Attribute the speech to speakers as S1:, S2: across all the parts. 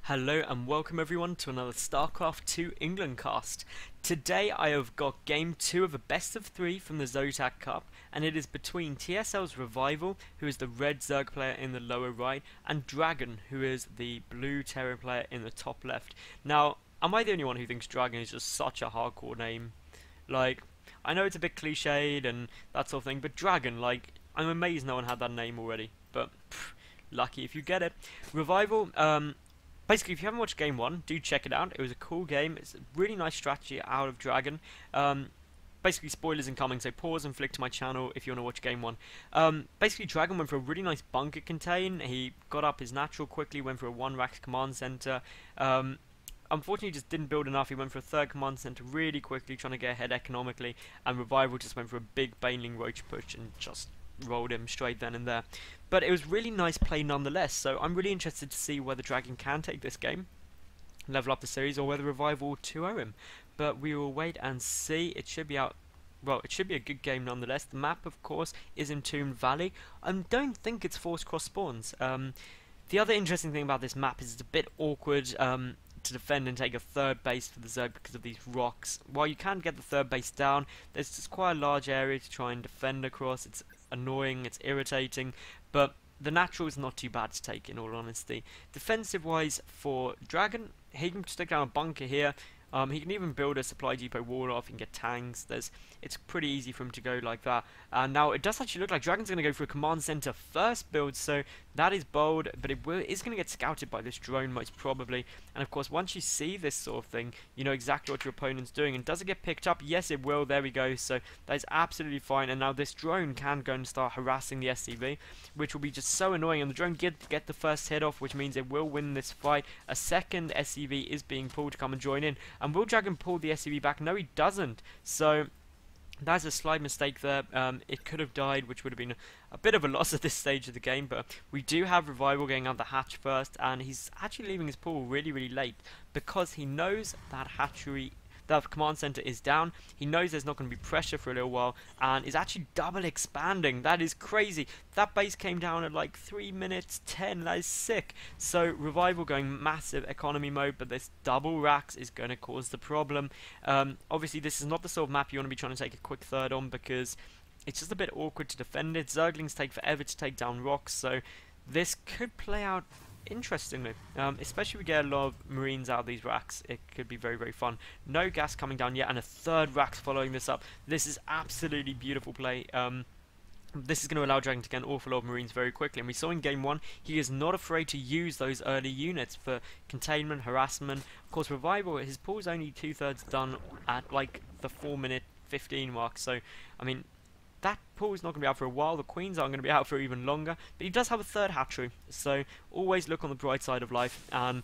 S1: Hello and welcome everyone to another StarCraft 2 England cast. Today I have got game 2 of a best of 3 from the Zotac Cup, and it is between TSLRevival, who is the red Zerg player in the lower right, and Dragon, who is the blue Terror player in the top left. Now, am I the only one who thinks Dragon is just such a hardcore name? Like, I know it's a bit cliched and that sort of thing, but Dragon, like, I'm amazed no one had that name already, but lucky if you get it. Revival, basically, if you haven't watched Game 1, do check it out. It was a cool game. It's a really nice strategy out of Dragon. Basically, spoilers incoming, so pause and flick to my channel if you want to watch Game 1. Basically, Dragon went for a really nice bunker contain. He got up his natural quickly, went for a 1-rack command center. Unfortunately, just didn't build enough. He went for a 3rd command center really quickly, trying to get ahead economically. And Revival just went for a big Baneling Roach push and just rolled him straight then and there. But it was really nice play nonetheless, so I'm really interested to see whether Dragon can take this game, level up the series, or whether Revival will 2-0 him. But we will wait and see. It should be out. Well, it should be a good game nonetheless. The map, of course, is Entombed Valley. I don't think it's forced cross spawns. The other interesting thing about this map is it's a bit awkward to defend and take a 3rd base for the Zerg because of these rocks. While you can get the 3rd base down, there's just quite a large area to try and defend across. It's annoying, it's irritating, but the natural is not too bad to take, in all honesty. Defensive wise for Dragon, he can stick down a bunker here. He can even build a supply depot wall off and get tanks. It's pretty easy for him to go like that. Now it does actually look like Dragon's going to go for a command center first build, so that is bold, but it is going to get scouted by this drone most probably. And of course, once you see this sort of thing, you know exactly what your opponent's doing. And does it get picked up? Yes, it will. There we go. So that is absolutely fine. And now this drone can go and start harassing the SCV, which will be just so annoying. And the drone get the first hit off, which means it will win this fight. A second SCV is being pulled to come and join in. And will Dragon pull the SCV back? No, he doesn't. So that's a slight mistake there. It could have died, which would have been a bit of a loss at this stage of the game, but we do have Revival going out the hatch first, and he's actually leaving his pool really, really late because he knows that hatchery, that command center is down. He knows there's not going to be pressure for a little while, and is actually double expanding. That is crazy. That base came down at like 3 minutes 10. That is sick. So Revival going massive economy mode, but this double racks is going to cause the problem. Obviously, this is not the sort of map you want to be trying to take a quick 3rd on, because it's just a bit awkward to defend it. Zerglings take forever to take down rocks, so this could play out interestingly, especially if we get a lot of Marines out of these racks. It could be very, very fun. No gas coming down yet, and a 3rd rack following this up. This is absolutely beautiful play. This is going to allow Dragon to get an awful lot of Marines very quickly, and we saw in Game 1, he is not afraid to use those early units for containment, harassment. Of course, Revival, his pool is only 2/3 done at like the 4-minute 15 mark, so, I mean, that pool is not going to be out for a while. The queens aren't going to be out for even longer, but he does have a 3rd hatchery, so always look on the bright side of life. And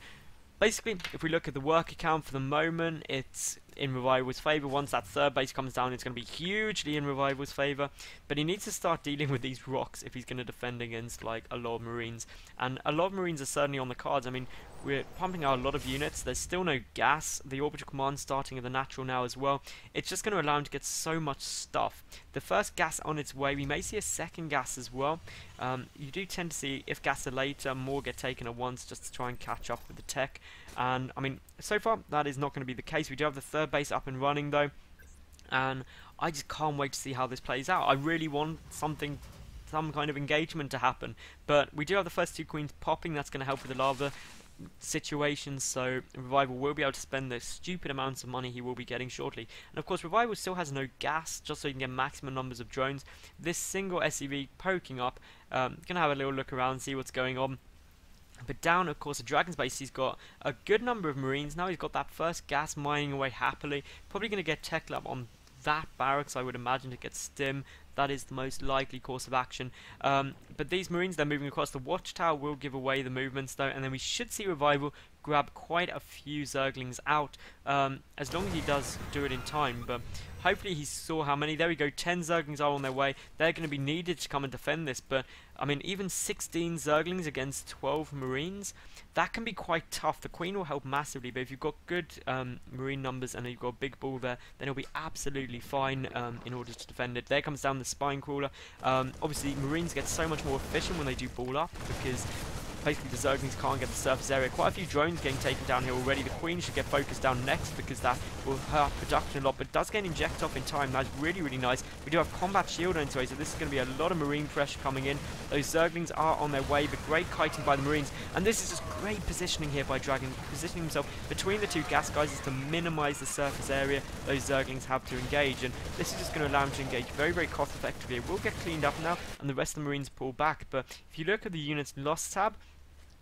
S1: basically, if we look at the work account for the moment, it's in Revival's favour. Once that 3rd base comes down, it's going to be hugely in Revival's favour, but he needs to start dealing with these rocks if he's going to defend against like a lot of Marines, and a lot of Marines are certainly on the cards. I mean, we're pumping out a lot of units. There's still no gas. The orbital command starting at the natural now as well. It's just going to allow him to get so much stuff. The first gas on its way. We may see a 2nd gas as well. You do tend to see, if gas are later, more get taken at once just to try and catch up with the tech. And I mean, so far that is not going to be the case. We do have the 3rd base up and running though, and I just can't wait to see how this plays out. I really want some kind of engagement to happen, but we do have the first 2 queens popping. That's going to help with the lava situations, so Revival will be able to spend the stupid amounts of money he will be getting shortly. And of course, Revival still has no gas, just so you can get maximum numbers of drones. This single SCV poking up, gonna have a little look around, see what's going on. But down, of course, the Dragon's base, he's got a good number of Marines. Now he's got that first gas mining away happily. Probably going to get Tech Lab on that barracks, I would imagine, to get Stim. That is the most likely course of action. But these Marines, they're moving across. The Watchtower will give away the movements, though, and then we should see Revival grab quite a few Zerglings out, as long as he does do it in time. But hopefully he saw how many. There we go, 10 Zerglings are on their way. They're going to be needed to come and defend this, but I mean, even 16 Zerglings against 12 Marines, that can be quite tough. The Queen will help massively, but if you've got good Marine numbers and you've got a big ball there, then it'll be absolutely fine in order to defend it. There comes down the Spine Crawler. Obviously, Marines get so much more efficient when they do ball up, because basically the Zerglings can't get the surface area. Quite a few drones getting taken down here already. The Queen should get focused down next because that will hurt production a lot, but it does get inject off in time. That's really, really nice. We do have combat shield on its way, so this is going to be a lot of marine pressure coming in. Those Zerglings are on their way, but great kiting by the marines, and this is just great positioning here by Dragon, positioning himself between the two gas guys to minimize the surface area those Zerglings have to engage, and this is just going to allow him to engage very, very cost effectively. It will get cleaned up now, and the rest of the marines pull back, but if you look at the units lost tab,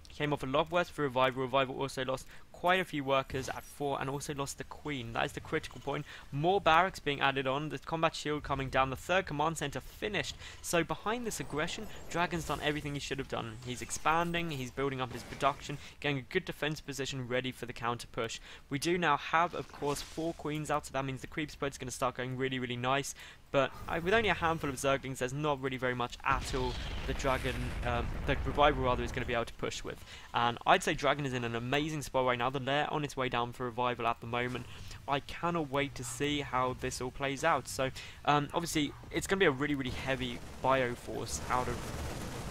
S1: came off a lot worse for Revival. Revival also lost quite a few workers at 4 and also lost the Queen. That is the critical point. More barracks being added on, the combat shield coming down, the third command center finished. So behind this aggression, Dragon's done everything he should have done. He's expanding, he's building up his production, getting a good defense position ready for the counter push. We do now have, of course, 4 Queens out, so that means the creep spread's going to start going really, really nice. But with only a handful of Zerglings, there's not really very much at all the Revival rather is going to be able to push with. And I'd say Dragon is in an amazing spot right now. They're on its way down for Revival at the moment. I cannot wait to see how this all plays out. So obviously it's going to be a really, really heavy bio force out of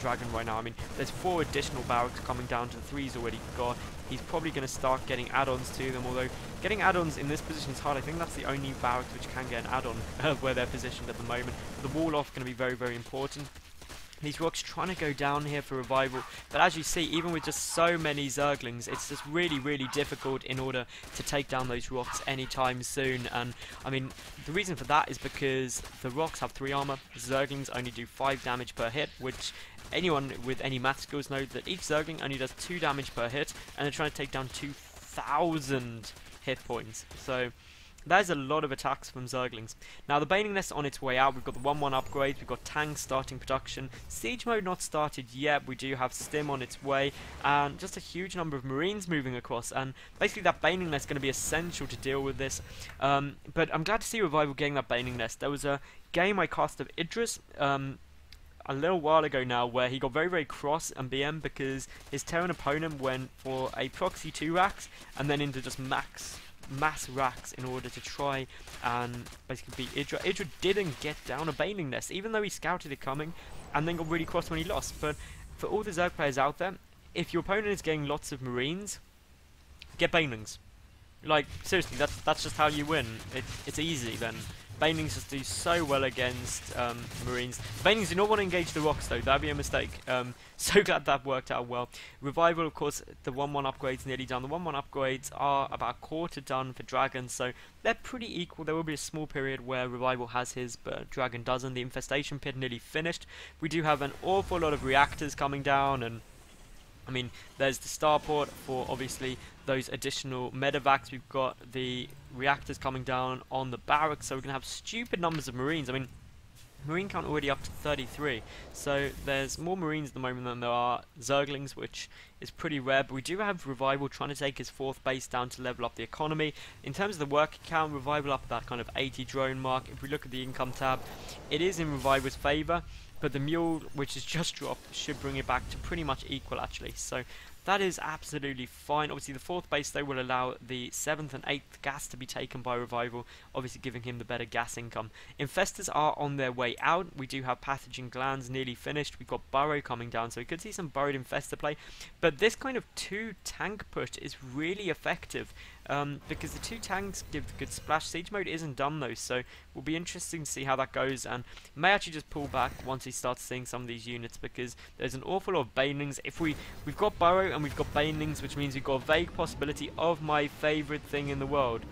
S1: Dragon right now. I mean, there's 4 additional barracks coming down to the 3 he's already got. He's probably going to start getting add-ons to them, although getting add-ons in this position is hard. I think that's the only barracks which can get an add-on where they're positioned at the moment. The wall off going to be very, very important. These rocks trying to go down here for Revival, but as you see, even with just so many Zerglings, it's just really, really difficult in order to take down those rocks anytime soon. And I mean, the reason for that is because the rocks have 3 armor, Zerglings only do 5 damage per hit, which anyone with any math skills know that each Zergling only does 2 damage per hit, and they're trying to take down 2,000 hit points. So that is a lot of attacks from Zerglings. Now the Baning Nest on its way out. We've got the 1-1 upgrades, we've got tanks starting production, siege mode not started yet. We do have stim on its way, and just a huge number of marines moving across, and basically that Baning Nest is going to be essential to deal with this. But I'm glad to see Revival getting that Baning Nest. There was a game I cast of Idris a little while ago now where he got very, very cross and BM because his Terran opponent went for a proxy 2 racks and then into just mass racks in order to try and basically beat Idra. Idra didn't get down a Baning Nest, even though he scouted it coming, and then got really cross when he lost. But for all the Zerg players out there, if your opponent is getting lots of Marines, get Banelings. Like, seriously, that's just how you win. It's easy then. Banelings just do so well against Marines. Banelings do not want to engage the rocks though, that'd be a mistake. So glad that worked out well. Revival, of course, the 1-1 upgrades nearly done. The 1-1 upgrades are about a quarter done for Dragon, so they're pretty equal. There will be a small period where Revival has his, but Dragon doesn't. The Infestation Pit nearly finished. We do have an awful lot of reactors coming down, and I mean, there's the starport for obviously those additional medevacs. We've got the reactors coming down on the barracks, so we're going to have stupid numbers of Marines. I mean, Marine count already up to 33, so there's more Marines at the moment than there are Zerglings, which is pretty rare, but we do have Revival trying to take his 4th base down to level up the economy. In terms of the worker count, Revival up at that kind of 80 drone mark. If we look at the income tab, it is in Revival's favour, but the Mule, which has just dropped, should bring it back to pretty much equal actually. So that is absolutely fine. Obviously the 4th base though will allow the 7th and 8th gas to be taken by Revival, obviously giving him the better gas income. Infestors are on their way out. We do have Pathogen Glands nearly finished. We've got Burrow coming down, so we could see some Burrowed Infestor play. But this kind of 2 tank push is really effective. Because the 2 tanks give the good splash. Siege mode isn't done though, so will be interesting to see how that goes, and may actually just pull back once he starts seeing some of these units, because there's an awful lot of Banelings. If we've got Burrow and we've got Banelings, which means we've got a vague possibility of my favourite thing in the world,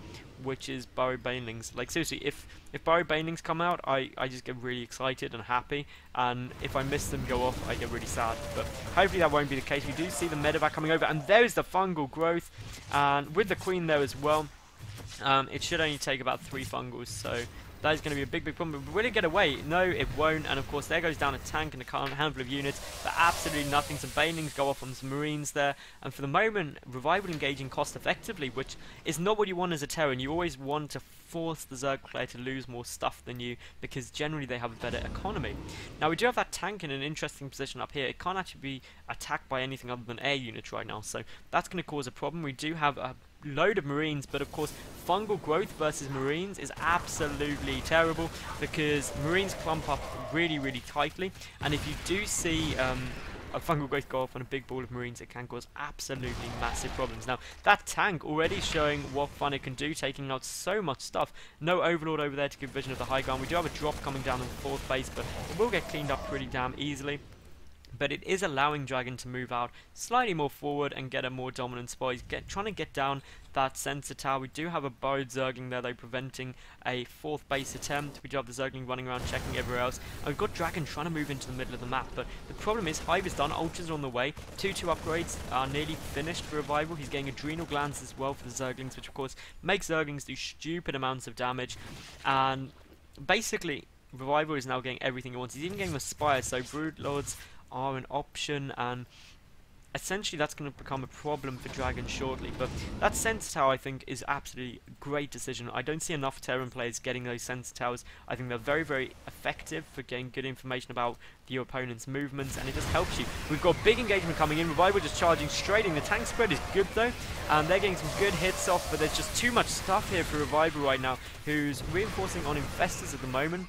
S1: which is Burrow Banelings. Like seriously, if Burrow Banelings come out, I just get really excited and happy, and if I miss them go off, I get really sad. But hopefully that won't be the case. We do see the medevac coming over, and there's the fungal growth, and with the Queen there as well, it should only take about 3 fungals, so that is going to be a big, big problem. But will it get away? No, it won't. And of course, there goes down a tank and a handful of units. But absolutely nothing. Some Banelings go off on some Marines there. And for the moment, Revival engaging cost effectively, which is not what you want as a Terran. You always want to force the Zerg player to lose more stuff than you, because generally they have a better economy. Now, we do have that tank in an interesting position up here. It can't actually be attacked by anything other than air units right now. So that's going to cause a problem. We do have a load of Marines, but of course fungal growth versus Marines is absolutely terrible, because Marines clump up really, really tightly, and if you do see a fungal growth go off on a big ball of Marines, it can cause absolutely massive problems. Now, that tank already showing what fun it can do, taking out so much stuff. No Overlord over there to give vision of the high ground. We do have a drop coming down on the 4th base, but it will get cleaned up pretty damn easily. But it is allowing Dragon to move out slightly more forward and get a more dominant spot. He's trying to get down that sensor tower. We do have a borrowed Zergling there, though, preventing a 4th base attempt. We do have the Zergling running around checking everywhere else. And we've got Dragon trying to move into the middle of the map. But the problem is, Hive is done, Ultras are on the way. 2-2 upgrades are nearly finished for Revival. He's getting Adrenal Glands as well for the Zerglings, which of course makes Zerglings do stupid amounts of damage. And basically, Revival is now getting everything he wants. He's even getting the Spire, so Broodlords are an option, and essentially that's going to become a problem for Dragon shortly. But that Sensor Tower, I think, is absolutely a great decision. I don't see enough Terran players getting those Sensor Towers. I think they're very, very effective for getting good information about your opponent's movements, and it just helps you. We've got big engagement coming in. Revival just charging straight in. The tank spread is good, though, and they're getting some good hits off, but there's just too much stuff here for Revival right now, who's reinforcing on Infestors at the moment.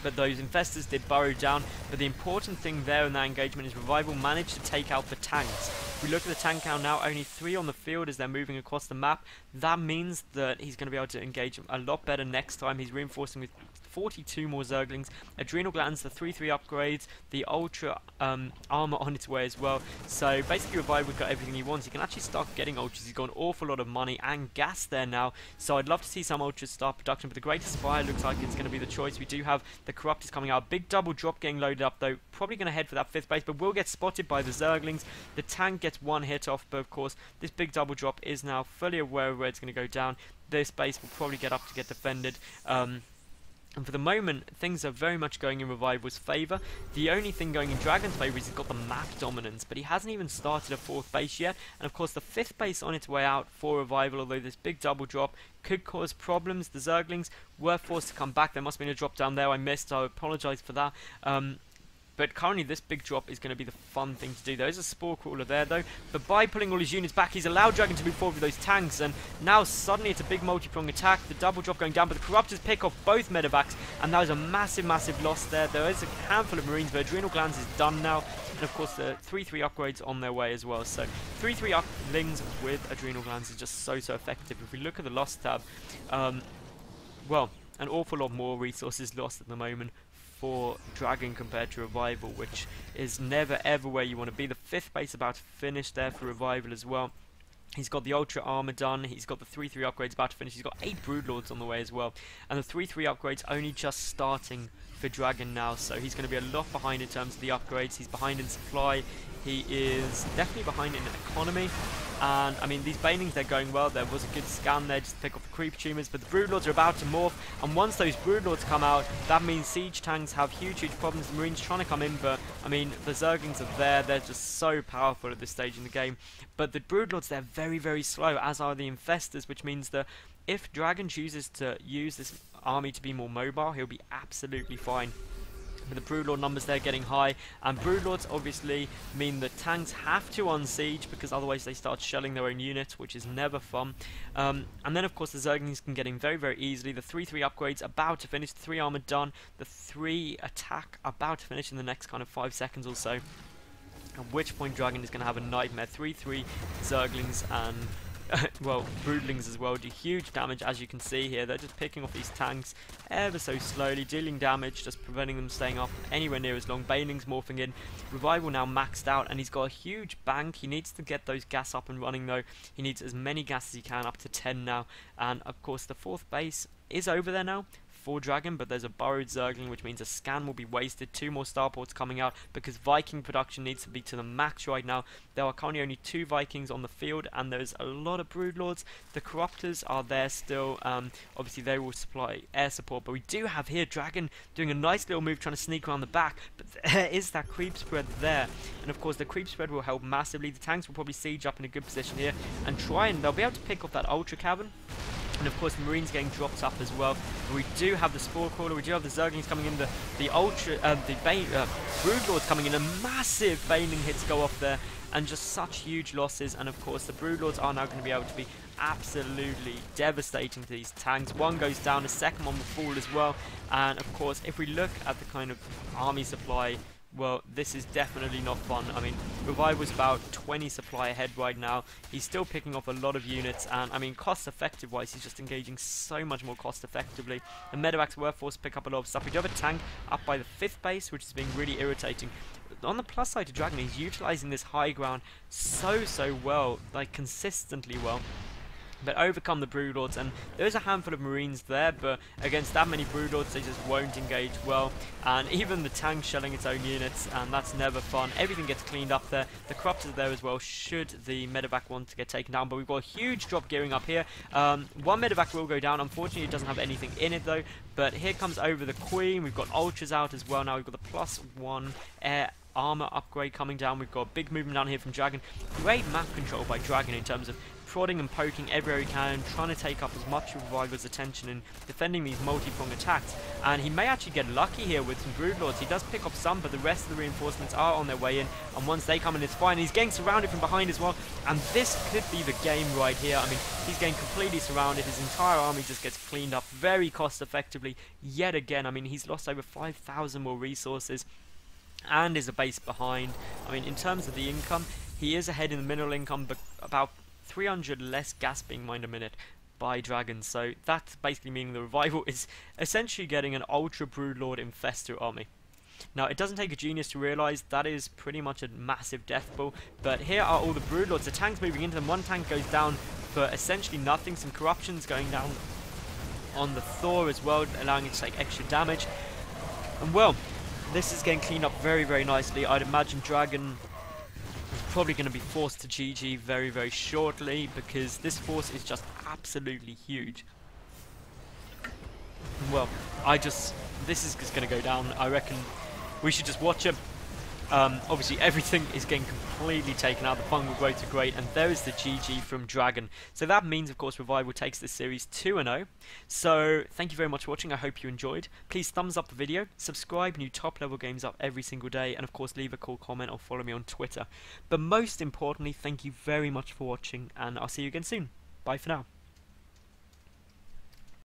S1: But those Infestors did burrow down. But the important thing there in that engagement is Revival managed to take out the tanks. If we look at the tank count now, only 3 on the field as they're moving across the map. That means that he's going to be able to engage a lot better next time. He's reinforcing with 42 more Zerglings, Adrenal Glands, the 3-3 upgrades, the Ultra armor on its way as well. So basically Revival got everything he wants. He can actually start getting Ultras. He's got an awful lot of money and gas there now. So I'd love to see some Ultras start production, but the Greater Spire looks like it's going to be the choice. We do have the Corruptors coming out. Big double drop getting loaded up though. Probably going to head for that 5th base, but will get spotted by the Zerglings. The tank gets 1 hit off, but of course this big double drop is now fully aware of where it's going to go down. This base will probably get up to get defended. And for the moment, things are very much going in Revival's favour. The only thing going in Dragon's favour is he's got the map dominance, but he hasn't even started a 4th base yet. And of course, the 5th base on its way out for Revival, although this big double drop could cause problems. The Zerglings were forced to come back. There must have been a drop down there I missed, so I apologise for that. But currently this big drop is going to be the fun thing to do. There is a Spore Crawler there though, but by pulling all his units back, he's allowed Dragon to move forward with those tanks, and now suddenly it's a big multi-prong attack. The double drop going down, but the Corruptors pick off both medevacs, and that was a massive, massive loss there. There is a handful of Marines, but Adrenal Glands is done now, and of course the 3-3 upgrades on their way as well. So 3-3 uplings with Adrenal Glands is just so effective. If we look at the loss tab, well, an awful lot more resources lost at the moment for Dragon compared to Revival, which is never ever where you want to be. The 5th base about to finish there for Revival as well. He's got the Ultra Armor done, he's got the 3-3 upgrades about to finish, he's got 8 Broodlords on the way as well, and the 3-3 upgrades only just starting for Dragon now, so he's going to be a lot behind in terms of the upgrades. He's behind in supply, he is definitely behind in economy, and I mean these Banelings, they're going well. There was a good scan there just to pick off the creep tumors, but the Broodlords are about to morph, and once those Broodlords come out, that means siege tanks have huge problems. The Marines trying to come in, but I mean the Zerglings are there, they're just so powerful at this stage in the game, but the Broodlords, they're very slow, as are the Infestors, which means that if Dragon chooses to use this army to be more mobile, he'll be absolutely fine. But the Broodlord numbers there getting high, and Broodlords obviously mean that tanks have to unsiege, because otherwise they start shelling their own units, which is never fun. And then of course the Zerglings can get in very easily. The 3-3 upgrades about to finish, the 3 armor done, the 3 attack about to finish in the next kind of 5 seconds or so. At which point Dragon is going to have a nightmare. 3-3 Zerglings and well, Broodlings as well do huge damage, as you can see here. They're just picking off these tanks ever so slowly, dealing damage, just preventing them staying up anywhere near as long. Banelings morphing in. Revival now maxed out, and he's got a huge bank. He needs to get those gas up and running though. He needs as many gas as he can, up to 10 now. And of course the 4th base is over there now for Dragon, but there's a burrowed Zergling, which means a scan will be wasted. 2 more starports coming out, because Viking production needs to be to the max right now. There are currently only 2 Vikings on the field, and there's a lot of Broodlords. The Corruptors are there still. Obviously they will supply air support, but we do have here Dragon doing a nice little move, trying to sneak around the back, but there is that creep spread there, and of course the creep spread will help massively. The tanks will probably siege up in a good position here and try, and they'll be able to pick off that Ultra Cavern. And of course, Marines getting dropped up as well. We do have the Spore Crawler, we do have the Zerglings coming in, the Broodlords coming in, a massive Baneling hits go off there, and just such huge losses. And of course, the Broodlords are now going to be able to be absolutely devastating to these tanks. One goes down, a second one will fall as well. And of course, if we look at the kind of army supply well, this is definitely not fun. I mean, Revival's about 20 supply ahead right now. He's still picking off a lot of units, and I mean, cost-effective wise, he's just engaging so much more cost-effectively. The Medevac's were forced to pick up a lot of stuff. We do have a tank up by the 5th base, which is being really irritating. On the plus side to Dragon, he's utilising this high ground so well, like consistently well. But overcome the Broodlords, and there's a handful of Marines there, but against that many Broodlords they just won't engage well, and even the tank shelling its own units, and that's never fun. Everything gets cleaned up there. The Corruptors are there as well should the Medevac want to get taken down, but we've got a huge drop gearing up here. One Medevac will go down. Unfortunately it doesn't have anything in it though, but here comes over the Queen. We've got Ultras out as well now. We've got the +1 air armor upgrade coming down. We've got a big movement down here from Dragon. Great map control by Dragon in terms of prodding and poking everywhere he can, trying to take up as much of Revival's attention and defending these multi-pronged attacks. And he may actually get lucky here with some Broodlords. He does pick up some, but the rest of the reinforcements are on their way in, and once they come in, it's fine. He's getting surrounded from behind as well, and this could be the game right here. I mean, he's getting completely surrounded. His entire army just gets cleaned up very cost effectively yet again. I mean, he's lost over 5,000 more resources and is a base behind. I mean, in terms of the income, he is ahead in the mineral income, but about 300 less gas being mined a minute by Dragon, so that's basically meaning the Revival is essentially getting an Ultra Broodlord Infestor army. Now, it doesn't take a genius to realise that is pretty much a massive death blow, but here are all the Broodlords. The tank's moving into them. One tank goes down for essentially nothing. Some corruptions going down on the Thor as well, allowing it to take extra damage. And well, this is getting cleaned up very nicely. I'd imagine Dragon probably going to be forced to GG very shortly, because this force is just absolutely huge. Well, this is just going to go down. I reckon we should just watch it. Obviously everything is getting completely taken out. The fungal growths are great, and there is the GG from Dragon. So that means, of course, Revival takes this series 2-0. So thank you very much for watching. I hope you enjoyed. Please thumbs up the video, subscribe, new top level games up every single day, and of course leave a cool comment or follow me on Twitter. But most importantly, thank you very much for watching, and I'll see you again soon. Bye for now.